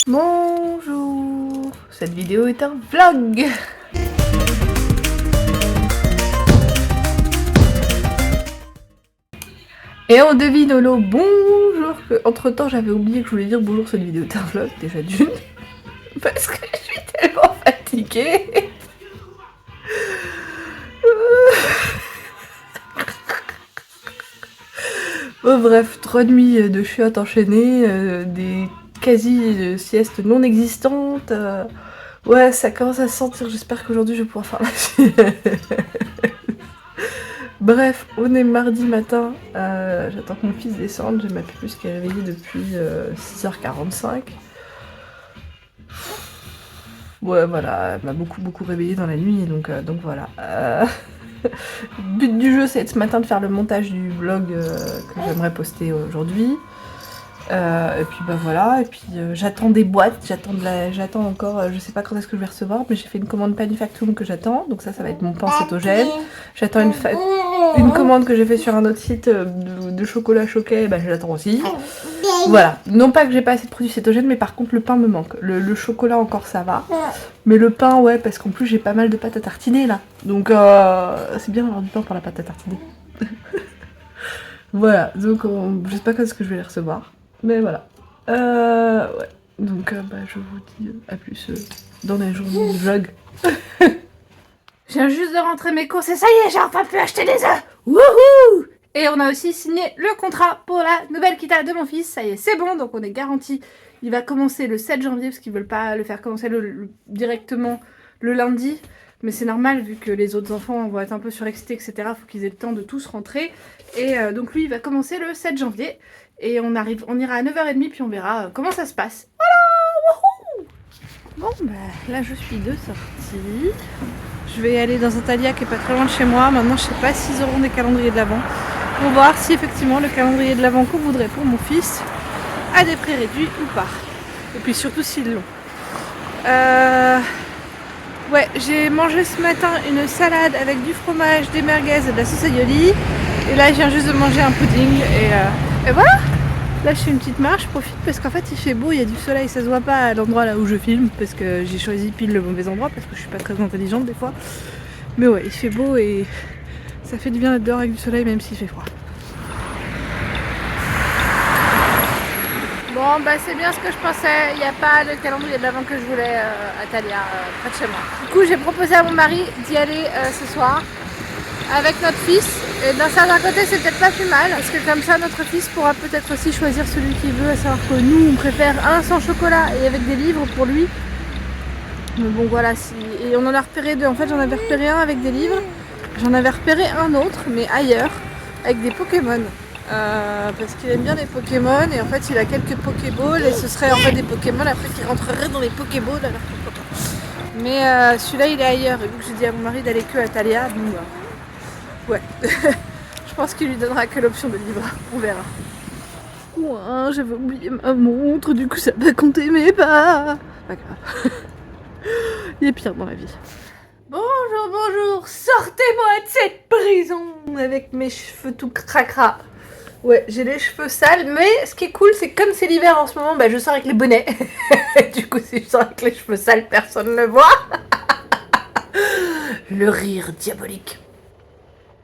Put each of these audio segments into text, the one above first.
Bonjour, cette vidéo est un vlog. Et on devine au lot bonjour que entre temps j'avais oublié que je voulais dire bonjour, cette vidéo est un vlog déjà d'une parce que je suis tellement fatiguée. Oh, bref, 3 nuits de chiottes enchaînées, des quasi-siestes non existantes. Ouais, ça commence à se sentir, j'espère qu'aujourd'hui je vais pouvoir faire la sieste. Bref, on est mardi matin, j'attends que mon fils descende, j'ai ma puce qui est réveillée depuis 6h45. Ouais, voilà, elle m'a beaucoup réveillée dans la nuit, donc voilà. Le but du jeu, c'est ce matin de faire le montage du vlog que j'aimerais poster aujourd'hui. Et puis bah voilà, et puis j'attends des boîtes, j'attends encore, je sais pas quand est-ce que je vais recevoir, mais j'ai fait une commande Panifactum que j'attends, donc ça va être mon pain cétogène. J'attends une commande que j'ai fait sur un autre site de chocolat choquet, bah je l'attends aussi. Voilà, non pas que j'ai pas assez de produits cétogènes, mais par contre le pain me manque. Le chocolat encore ça va, mais le pain ouais, parce qu'en plus j'ai pas mal de pâte à tartiner là, donc c'est bien d'avoir du pain pour la pâte à tartiner. Voilà, donc je sais pas quand est-ce que je vais les recevoir. Mais voilà. Ouais. Donc bah, je vous dis à plus dans la journée du vlog. Je viens juste de rentrer mes courses et ça y est, j'ai enfin pu acheter des œufs. Wouhou! Et on a aussi signé le contrat pour la nouvelle Kita de mon fils. Ça y est, c'est bon, donc on est garanti. Il va commencer le 7 janvier parce qu'ils veulent pas le faire commencer directement le lundi. Mais c'est normal vu que les autres enfants vont être un peu surexcités, etc. Faut qu'ils aient le temps de tous rentrer. Et donc lui, il va commencer le 7 janvier. Et on ira à 9h30 puis on verra comment ça se passe. Voilà, wouhou! Bon, bah là je suis de sortie. Je vais aller dans un Thalia qui est pas très loin de chez moi. Maintenant, je sais pas s'ils auront des calendriers de l'Avent. Pour voir si effectivement le calendrier de l'Avent qu'on voudrait pour mon fils a des prix réduits ou pas. Et puis surtout s'ils l'ont. Ouais, j'ai mangé ce matin une salade avec du fromage, des merguez et de la sauce aioli. Et là, je viens juste de manger un pudding et voilà. Là, je fais une petite marche, je profite parce qu'en fait, il fait beau, il y a du soleil, ça se voit pas à l'endroit là où je filme parce que j'ai choisi pile le mauvais endroit parce que je suis pas très intelligente des fois. Mais ouais, il fait beau et ça fait du bien d'être dehors avec du soleil même s'il fait froid. Bon, bah c'est bien ce que je pensais, il n'y a pas le calendrier de l'Avent que je voulais à Thalia, près de chez moi. Du coup, j'ai proposé à mon mari d'y aller ce soir avec notre fils. Et d'un certain côté, c'est peut-être pas plus mal, parce que comme ça, notre fils pourra peut-être aussi choisir celui qu'il veut, à savoir que nous, on préfère un sans chocolat et avec des livres pour lui. Mais bon, voilà, et on en a repéré deux. En fait, j'en avais repéré un avec des livres, j'en avais repéré un autre, mais ailleurs, avec des Pokémon. Parce qu'il aime bien les Pokémon, et en fait, il a quelques Pokéballs, et ce serait en fait des Pokémon après qui rentreraient dans les Pokéballs, alors pourquoi pas. Mais celui-là, il est ailleurs, et vu que j'ai dit à mon mari d'aller que à Thalia, bon, ouais. Je pense qu'il lui donnera que l'option de livre. On verra. Ouais, j'avais oublié ma montre, du coup ça va compter mes pas. Pas grave. Il y a pire dans la vie. Bonjour, sortez-moi de cette prison avec mes cheveux tout cracra. Ouais, j'ai les cheveux sales, mais ce qui est cool, c'est que comme c'est l'hiver en ce moment, bah, je sors avec les bonnets. Du coup, si je sors avec les cheveux sales, personne ne le voit. Le rire diabolique.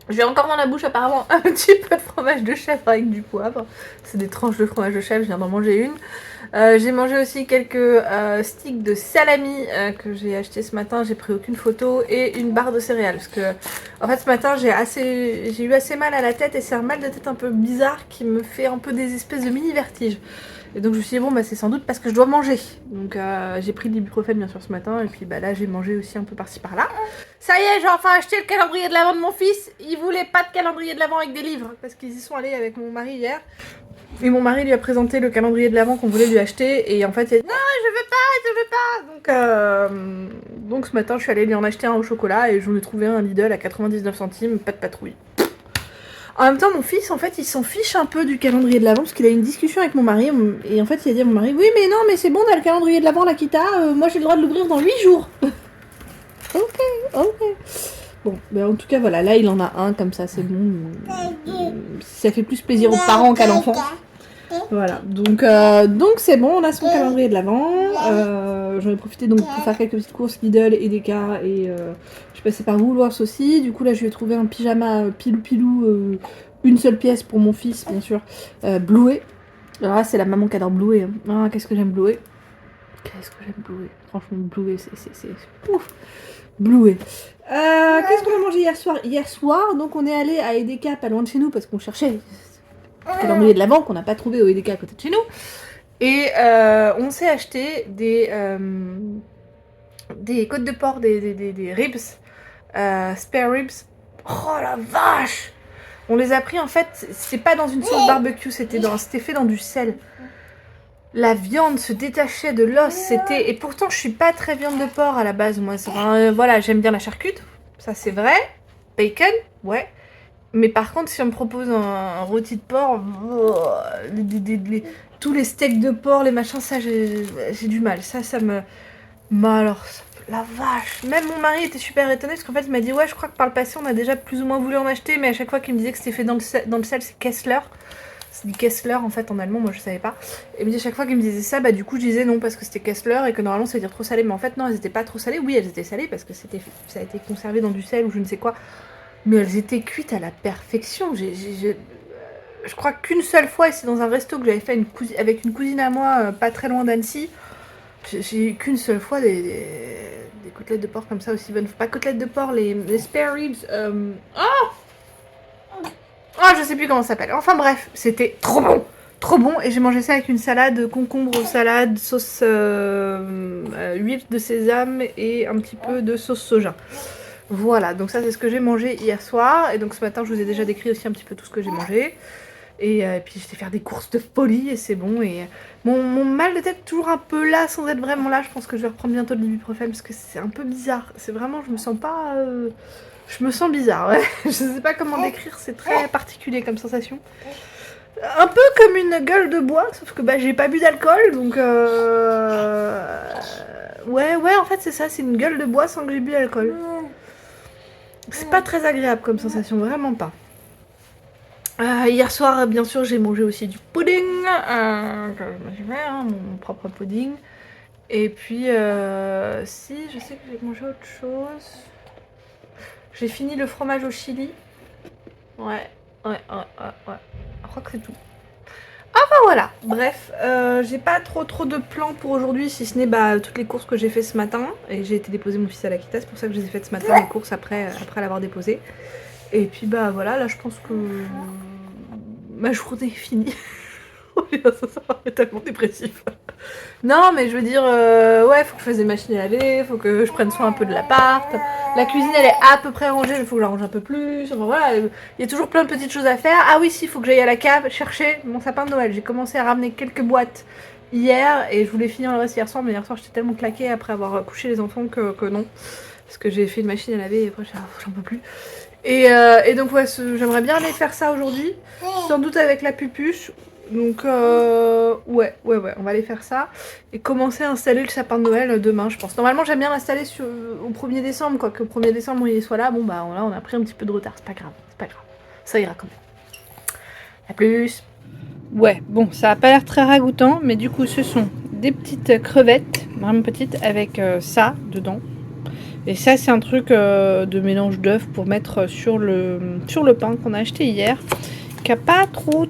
J'ai encore dans la bouche apparemment un petit peu de fromage de chèvre avec du poivre. C'est des tranches de fromage de chèvre, je viens d'en manger une. J'ai mangé aussi quelques sticks de salami que j'ai acheté ce matin. J'ai pris aucune photo et une barre de céréales. Parce que en fait ce matin j'ai eu assez mal à la tête et c'est un mal de tête un peu bizarre qui me fait un peu des espèces de mini vertiges. Et donc je me suis dit bon bah c'est sans doute parce que je dois manger. Donc j'ai pris de l'ibuprofène bien sûr ce matin et puis bah là j'ai mangé aussi un peu par-ci par-là. Ça y est, j'ai enfin acheté le calendrier de l'Avent de mon fils. Il voulait pas de calendrier de l'Avent avec des livres parce qu'ils y sont allés avec mon mari hier. Et mon mari lui a présenté le calendrier de l'Avent qu'on voulait lui acheter et en fait il a dit non je veux pas. Donc ce matin je suis allée lui en acheter un au chocolat et j'en ai trouvé un à Lidl à 99 centimes, pas de patrouille. En même temps, mon fils, en fait, il s'en fiche un peu du calendrier de l'Avent parce qu'il a eu une discussion avec mon mari et en fait, il a dit à mon mari oui, mais non, mais c'est bon, t'as le calendrier de l'Avent, la Kita, moi j'ai le droit de l'ouvrir dans 8 jours. Ok. Bon, mais en tout cas, voilà, là il en a un comme ça, c'est bon. Ça fait plus plaisir aux parents qu'à l'enfant. Voilà, donc c'est bon, on a son calendrier de l'Avent. J'en ai profité donc pour faire quelques petites courses Lidl, Edeka et je suis passée par Woolworths aussi. Du coup là je lui ai trouvé un pyjama pilou, une seule pièce pour mon fils bien sûr, Bluey. Alors là c'est la maman qui adore Bluey. Hein. Ah, qu'est-ce que j'aime Bluey. Qu'est-ce que j'aime Bluey. Franchement Bluey c'est pouf. Bluey. Qu'est-ce qu'on a mangé hier soir? Hier soir donc on est allé à Edeka pas loin de chez nous parce qu'on cherchait le calendrier de l'Avent qu'on n'a pas trouvé au Edeka à côté de chez nous. Et on s'est acheté des côtes de porc, des ribs, spare ribs. Oh la vache! On les a pris en fait, c'est pas dans une sauce barbecue, c'était fait dans du sel. La viande se détachait de l'os, c'était... Et pourtant je suis pas très viande de porc à la base, moi. Voilà, j'aime bien la charcute, ça c'est vrai. Bacon, ouais. Mais par contre, si on me propose un rôti de porc, tous les steaks de porc, les machins, ça j'ai du mal. Ça me... Mais alors, la vache. Même mon mari était super étonné parce qu'en fait il m'a dit ouais, je crois que par le passé on a déjà plus ou moins voulu en acheter, mais à chaque fois qu'il me disait que c'était fait dans le sel, c'est Kessler. C'est du Kessler en fait en allemand, moi je savais pas. Et il me dit à chaque fois qu'il me disait ça, bah du coup je disais non parce que c'était Kessler et que normalement ça veut dire trop salé. Mais en fait non, elles étaient pas trop salées. Oui, elles étaient salées parce que ça a été conservé dans du sel ou je ne sais quoi. Mais elles étaient cuites à la perfection. Je crois qu'une seule fois, et c'est dans un resto que j'avais fait avec une cousine à moi, pas très loin d'Annecy. J'ai eu qu'une seule fois des côtelettes de porc comme ça aussi bonnes. Pas côtelettes de porc, les spare ribs. Je sais plus comment ça s'appelle. Enfin bref, c'était trop bon. Trop bon. Et j'ai mangé ça avec une salade, concombre salade, sauce huile de sésame et un petit peu de sauce soja. Voilà, donc ça c'est ce que j'ai mangé hier soir. Et donc ce matin je vous ai déjà décrit aussi un petit peu tout ce que j'ai mangé. Et puis j'étais faire des courses de folie et c'est bon. Et mon mal de tête est toujours un peu là sans être vraiment là. Je pense que je vais reprendre bientôt de l'ibuprofène parce que c'est un peu bizarre. C'est vraiment, je me sens pas... Je me sens bizarre, ouais. Je sais pas comment décrire, c'est très particulier comme sensation. Un peu comme une gueule de bois, sauf que bah, j'ai pas bu d'alcool, donc... Ouais, en fait c'est ça, c'est une gueule de bois sans que j'ai bu d'alcool. C'est pas très agréable comme sensation, vraiment pas. Hier soir, bien sûr, j'ai mangé aussi du pudding, que je me suis fait, hein, mon propre pudding. Et puis, si, je sais que j'ai mangé autre chose. J'ai fini le fromage au chili. Ouais. Je crois que c'est tout. Enfin voilà, bref, j'ai pas trop de plans pour aujourd'hui, si ce n'est toutes les courses que j'ai fait ce matin. Et j'ai été déposer mon fils à l'Akita, c'est pour ça que je les ai faites ce matin, les courses après l'avoir déposé. Et puis voilà, là je pense que ma journée est finie. Ça est tellement dépressif. Non mais je veux dire, ouais, faut que je fasse des machines à laver, faut que je prenne soin un peu de l'appart. La cuisine elle est à peu près rangée, il faut que je la range un peu plus. Enfin voilà, il y a toujours plein de petites choses à faire. Ah oui, si, il faut que j'aille à la cave chercher mon sapin de Noël. J'ai commencé à ramener quelques boîtes hier et je voulais finir le reste hier soir, mais hier soir j'étais tellement claquée après avoir couché les enfants que non. Parce que j'ai fait une machine à laver et après j'en peux plus. Et donc ouais, j'aimerais bien aller faire ça aujourd'hui, sans doute avec la pupuche. Donc ouais, on va aller faire ça et commencer à installer le sapin de Noël demain, je pense. Normalement j'aime bien l'installer au 1er décembre, quoi, que au 1er décembre il soit là. Bon bah là on a pris un petit peu de retard, c'est pas grave, ça ira quand même. A plus. Ouais, bon, ça a pas l'air très ragoûtant, mais du coup ce sont des petites crevettes, vraiment petites, avec ça dedans. Et ça c'est un truc de mélange d'œufs pour mettre sur le pain qu'on a acheté hier, qui n'a pas trop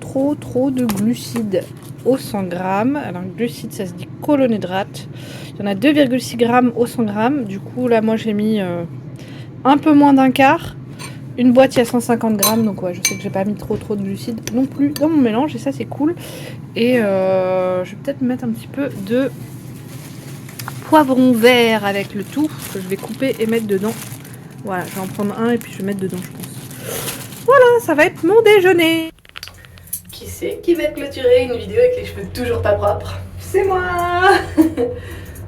de glucides au 100 grammes. Alors glucides ça se dit colonhydrate. Il y en a 2,6 grammes au 100 grammes. Du coup là moi j'ai mis un peu moins d'un quart. Une boîte il y a 150 grammes, donc ouais je sais que j'ai pas mis trop de glucides non plus dans mon mélange et ça c'est cool. Et je vais peut-être mettre un petit peu de poivron vert avec le tout que je vais couper et mettre dedans. Voilà, je vais en prendre un et puis je vais mettre dedans je pense. Voilà, ça va être mon déjeuner. Qui c'est qui va clôturer une vidéo avec les cheveux toujours pas propres? C'est moi.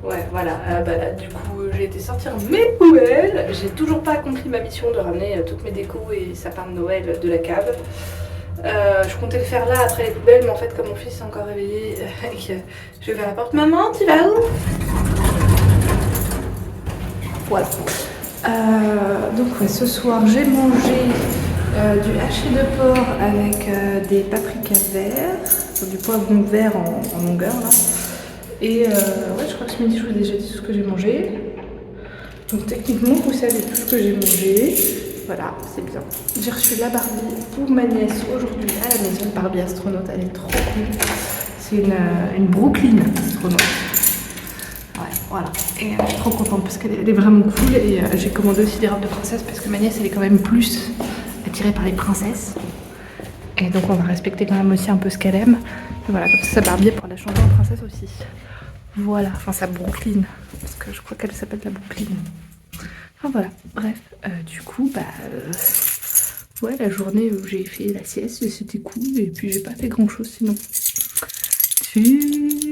Ouais, voilà, là, du coup j'ai été sortir mes poubelles. J'ai toujours pas accompli ma mission de ramener toutes mes décos et sapins de Noël de la cave. Je comptais le faire là après les poubelles, mais en fait comme mon fils est encore réveillé, je vais vers la porte. Maman, tu vas où? Voilà. Donc ouais, ce soir j'ai mangé Du haché de porc avec des paprikas verts, du poivron vert en longueur là. Et ouais, je crois que ce midi je vous ai déjà dit tout ce que j'ai mangé. Donc techniquement vous savez tout ce que j'ai mangé. Voilà, c'est bien. J'ai reçu la Barbie pour ma nièce aujourd'hui à la maison. Barbie astronaute, elle est trop cool. C'est une Brooklyn astronaute. Ouais, voilà. Et je suis trop contente parce qu'elle est vraiment cool. Et j'ai commandé aussi des robes de princesse parce que ma nièce elle est quand même plus attirée par les princesses. Et donc on va respecter quand même aussi un peu ce qu'elle aime. Et voilà, comme ça Barbie pour la changer en princesse aussi. Voilà, enfin sa Brooklyn. Parce que je crois qu'elle s'appelle la Brooklyn. Enfin voilà, bref. Du coup, ouais, la journée où j'ai fait la sieste, c'était cool. Et puis j'ai pas fait grand chose sinon. Tchuss.